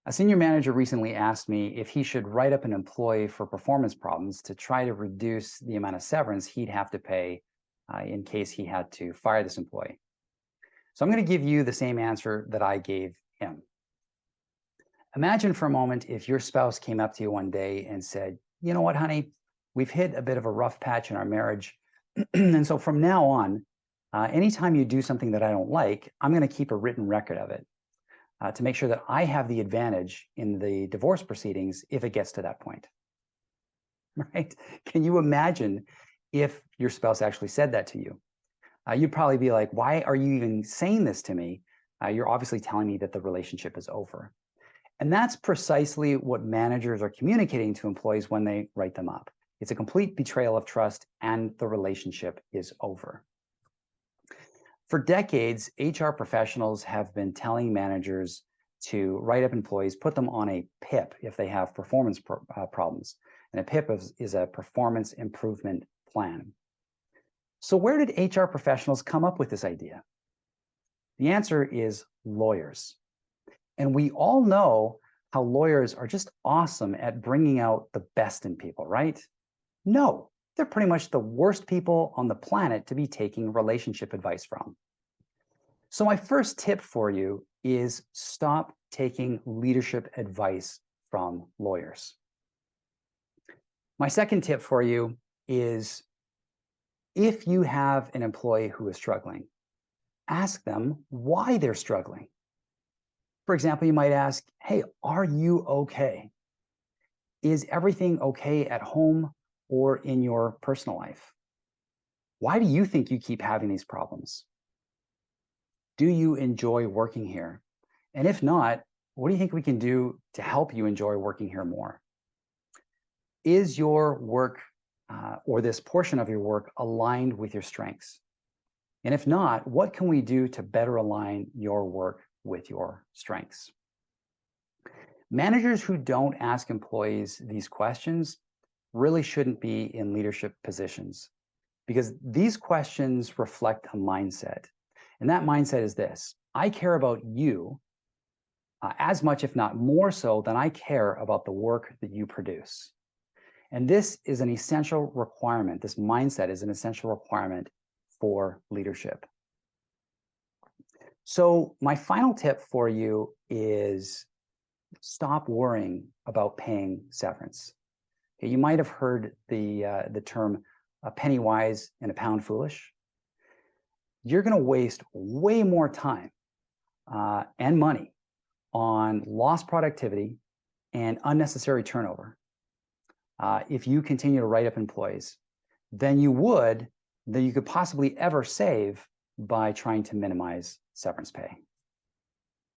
A senior manager recently asked me if he should write up an employee for performance problems to try to reduce the amount of severance he'd have to pay in case he had to fire this employee. So I'm going to give you the same answer that I gave him. Imagine for a moment if your spouse came up to you one day and said, "You know what, honey, we've hit a bit of a rough patch in our marriage. And so from now on, anytime you do something that I don't like, I'm going to keep a written record of it to make sure that I have the advantage in the divorce proceedings if it gets to that point." Right? Can you imagine if your spouse actually said that to you? You'd probably be like, "Why are you even saying this to me? You're obviously telling me that the relationship is over." And that's precisely what managers are communicating to employees when they write them up. It's a complete betrayal of trust, and the relationship is over. For decades, HR professionals have been telling managers to write up employees, put them on a PIP if they have performance problems. And a PIP is a performance improvement plan. So, where did HR professionals come up with this idea? The answer is lawyers. And we all know how lawyers are just awesome at bringing out the best in people, right? No, they're pretty much the worst people on the planet to be taking relationship advice from. So, my first tip for you is stop taking leadership advice from lawyers. My second tip for you is if you have an employee who is struggling, ask them why they're struggling. For example, you might ask, "Hey, are you okay? Is everything okay at home or in your personal life? Why do you think you keep having these problems? Do you enjoy working here? And if not, what do you think we can do to help you enjoy working here more? Is your work or this portion of your work aligned with your strengths? And if not, what can we do to better align your work with your strengths?" Managers who don't ask employees these questions really shouldn't be in leadership positions because these questions reflect a mindset. And that mindset is this: I care about you as much, if not more so, than I care about the work that you produce. And this is an essential requirement. This mindset is an essential requirement for leadership. So, my final tip for you is stop worrying about paying severance. Okay, you might have heard the term "a penny wise and a pound foolish." You're going to waste way more time and money on lost productivity and unnecessary turnover if you continue to write up employees than you could possibly ever save by trying to minimize severance pay.